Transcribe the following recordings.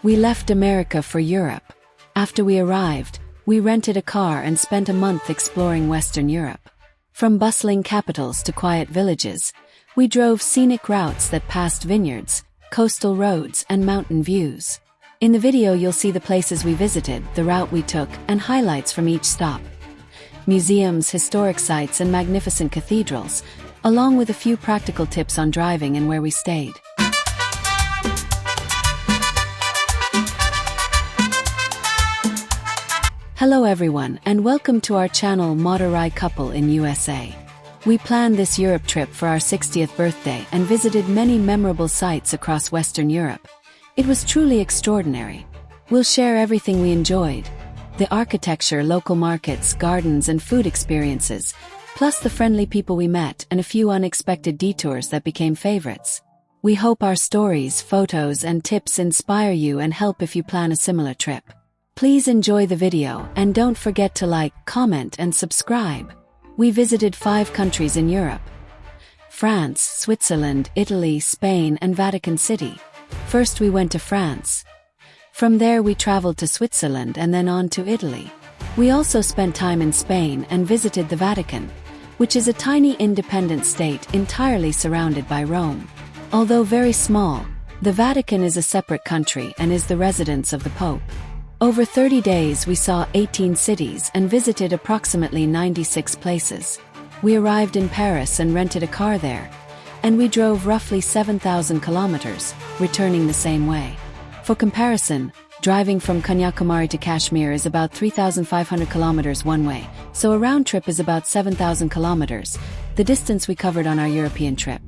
We left America for Europe. After we arrived, we rented a car and spent a month exploring Western Europe. From bustling capitals to quiet villages, we drove scenic routes that passed vineyards, coastal roads, and mountain views. In the video you'll see the places we visited, the route we took, and highlights from each stop. Museums, historic sites, and magnificent cathedrals, along with a few practical tips on driving and where we stayed. Hello everyone, and welcome to our channel Motorai Couple in USA. We planned this Europe trip for our 60th birthday and visited many memorable sites across Western Europe. It was truly extraordinary. We'll share everything we enjoyed: the architecture, local markets, gardens, and food experiences, plus the friendly people we met and a few unexpected detours that became favorites. We hope our stories, photos, and tips inspire you and help if you plan a similar trip. Please enjoy the video and don't forget to like, comment, and subscribe. We visited 5 countries in Europe: France, Switzerland, Italy, Spain, and Vatican City. First we went to France. From there we traveled to Switzerland and then on to Italy. We also spent time in Spain and visited the Vatican, which is a tiny independent state entirely surrounded by Rome. Although very small, the Vatican is a separate country and is the residence of the Pope. Over 30 days we saw 18 cities and visited approximately 96 places. We arrived in Paris and rented a car there, and we drove roughly 7,000 kilometers, returning the same way. For comparison, driving from Kanyakumari to Kashmir is about 3,500 kilometers one way, so a round trip is about 7,000 kilometers, the distance we covered on our European trip.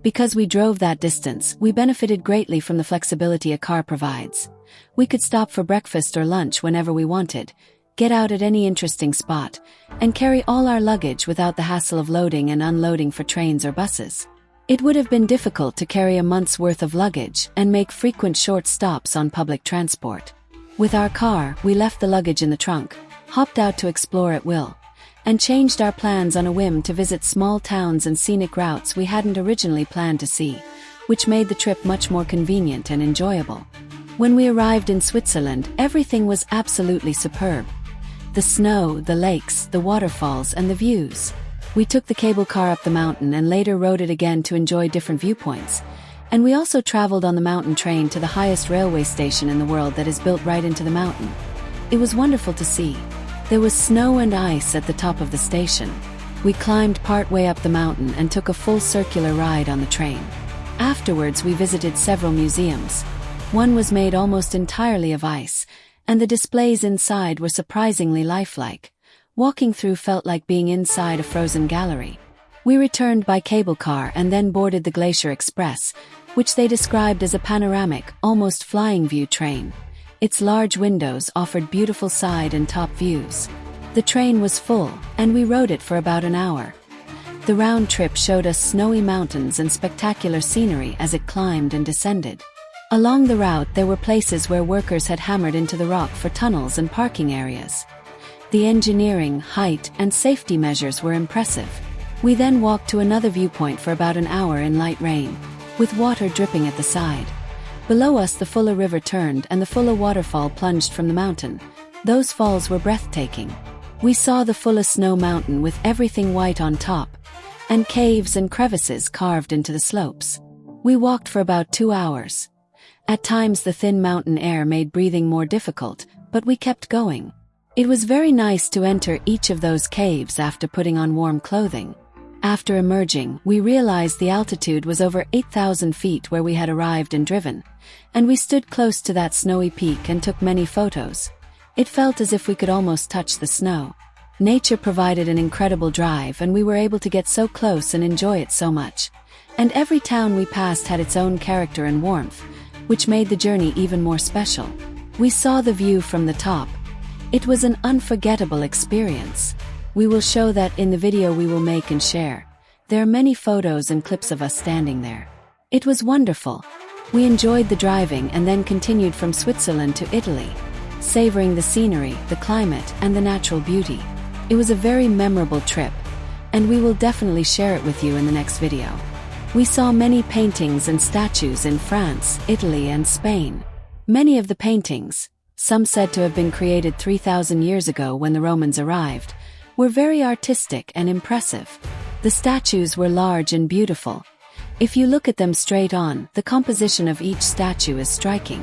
Because we drove that distance, we benefited greatly from the flexibility a car provides. We could stop for breakfast or lunch whenever we wanted, get out at any interesting spot, and carry all our luggage without the hassle of loading and unloading for trains or buses. It would have been difficult to carry a month's worth of luggage and make frequent short stops on public transport. With our car, we left the luggage in the trunk, hopped out to explore at will, and changed our plans on a whim to visit small towns and scenic routes we hadn't originally planned to see, which made the trip much more convenient and enjoyable. When we arrived in Switzerland, everything was absolutely superb. The snow, the lakes, the waterfalls, and the views. We took the cable car up the mountain and later rode it again to enjoy different viewpoints. And we also traveled on the mountain train to the highest railway station in the world that is built right into the mountain. It was wonderful to see. There was snow and ice at the top of the station. We climbed part way up the mountain and took a full circular ride on the train. Afterwards we visited several museums. One was made almost entirely of ice, and the displays inside were surprisingly lifelike. Walking through felt like being inside a frozen gallery. We returned by cable car and then boarded the Glacier Express, which they described as a panoramic, almost flying view train. Its large windows offered beautiful side and top views. The train was full, and we rode it for about an hour. The round trip showed us snowy mountains and spectacular scenery as it climbed and descended. Along the route there were places where workers had hammered into the rock for tunnels and parking areas. The engineering, height, and safety measures were impressive. We then walked to another viewpoint for about an hour in light rain, with water dripping at the side. Below us the Fulla River turned and the Fulla waterfall plunged from the mountain. Those falls were breathtaking. We saw the Fulla snow mountain with everything white on top, and caves and crevices carved into the slopes. We walked for about 2 hours. At times the thin mountain air made breathing more difficult, but we kept going. It was very nice to enter each of those caves after putting on warm clothing. After emerging, we realized the altitude was over 8,000 feet where we had arrived and driven, and we stood close to that snowy peak and took many photos. It felt as if we could almost touch the snow. Nature provided an incredible drive and we were able to get so close and enjoy it so much. And every town we passed had its own character and warmth, which made the journey even more special. We saw the view from the top. It was an unforgettable experience. We will show that in the video we will make and share. There are many photos and clips of us standing there. It was wonderful. We enjoyed the driving and then continued from Switzerland to Italy, savoring the scenery, the climate, and the natural beauty. It was a very memorable trip, and we will definitely share it with you in the next video. We saw many paintings and statues in France, Italy, and Spain. Many of the paintings, some said to have been created 3,000 years ago when the Romans arrived, were very artistic and impressive. The statues were large and beautiful. If you look at them straight on, the composition of each statue is striking.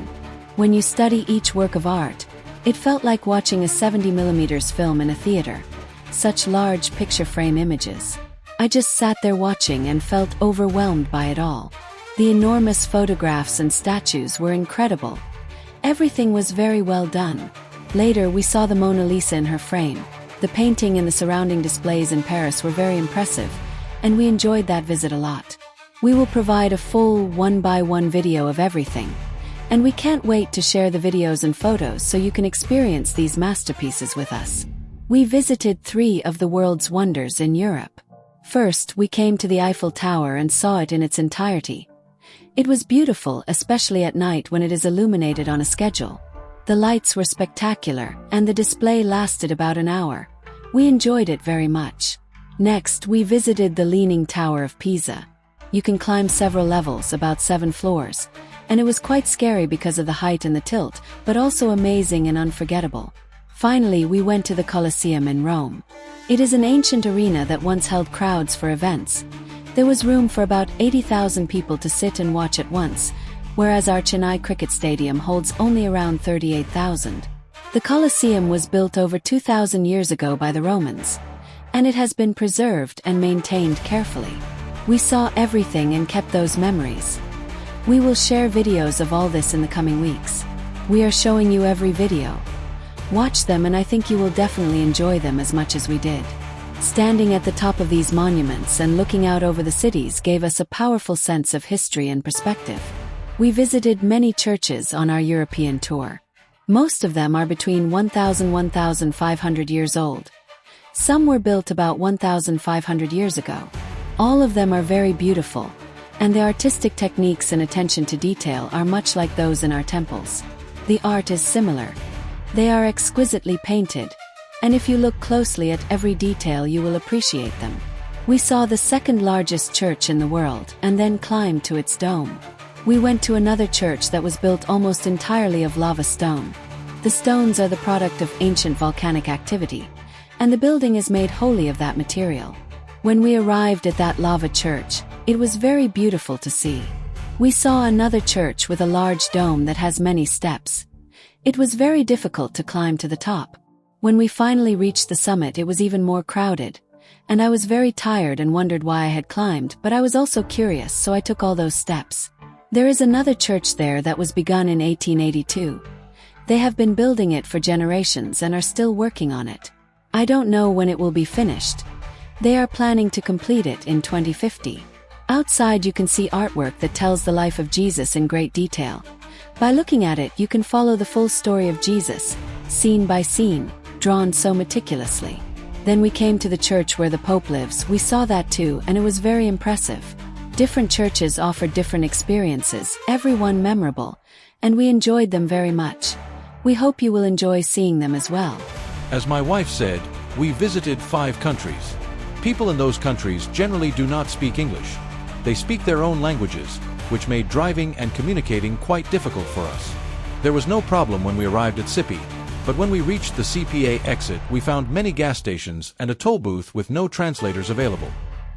When you study each work of art, it felt like watching a 70mm film in a theater. Such large picture frame images. I just sat there watching and felt overwhelmed by it all. The enormous photographs and statues were incredible. Everything was very well done. Later we saw the Mona Lisa in her frame. The painting and the surrounding displays in Paris were very impressive, and we enjoyed that visit a lot. We will provide a full one-by-one video of everything. And we can't wait to share the videos and photos so you can experience these masterpieces with us. We visited 3 of the world's wonders in Europe. First, we came to the Eiffel Tower and saw it in its entirety. It was beautiful, especially at night when it is illuminated on a schedule. The lights were spectacular, and the display lasted about an hour. We enjoyed it very much. Next, we visited the Leaning Tower of Pisa. You can climb several levels, about 7 floors, and it was quite scary because of the height and the tilt, but also amazing and unforgettable. Finally, we went to the Colosseum in Rome. It is an ancient arena that once held crowds for events. There was room for about 80,000 people to sit and watch at once, whereas our Chennai cricket stadium holds only around 38,000. The Colosseum was built over 2,000 years ago by the Romans, and it has been preserved and maintained carefully. We saw everything and kept those memories. We will share videos of all this in the coming weeks. We are showing you every video. Watch them and I think you will definitely enjoy them as much as we did. Standing at the top of these monuments and looking out over the cities gave us a powerful sense of history and perspective. We visited many churches on our European tour. Most of them are between 1,000 and 1,500 years old. Some were built about 1,500 years ago. All of them are very beautiful, and the artistic techniques and attention to detail are much like those in our temples. The art is similar. They are exquisitely painted, and if you look closely at every detail you will appreciate them. We saw the second largest church in the world and then climbed to its dome. We went to another church that was built almost entirely of lava stone. The stones are the product of ancient volcanic activity, and the building is made wholly of that material. When we arrived at that lava church, it was very beautiful to see. We saw another church with a large dome that has many steps. It was very difficult to climb to the top. When we finally reached the summit, it was even more crowded, and I was very tired and wondered why I had climbed, but I was also curious, so I took all those steps. There is another church there that was begun in 1882. They have been building it for generations and are still working on it. I don't know when it will be finished. They are planning to complete it in 2050. Outside you can see artwork that tells the life of Jesus in great detail. By looking at it you can follow the full story of Jesus, scene by scene, drawn so meticulously. Then we came to the church where the Pope lives. We saw that too, and it was very impressive. Different churches offered different experiences, every one memorable, and we enjoyed them very much. We hope you will enjoy seeing them as well. As my wife said, we visited 5 countries. People in those countries generally do not speak English. They speak their own languages, which made driving and communicating quite difficult for us. There was no problem when we arrived at Sipi, but when we reached the CPA exit we found many gas stations and a toll booth with no translators available.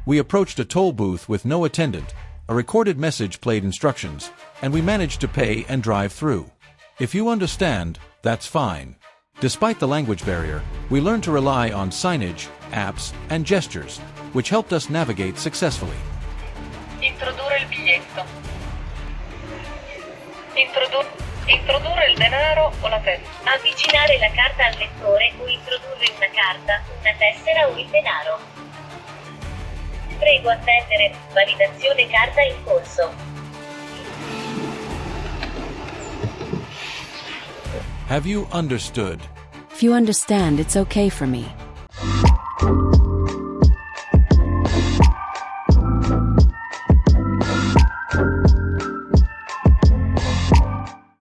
We approached a toll booth with no attendant, a recorded message played instructions, and we managed to pay and drive through. If you understand, that's fine. Despite the language barrier, we learned to rely on signage, apps, and gestures, which helped us navigate successfully. Introdurre il biglietto. Introdurre il denaro o la tessera. Avvicinare la carta al lettore o introdurre una carta, una tessera o il denaro. Prego attendere, validazione carta in corso. Have you understood? If you understand, it's okay for me.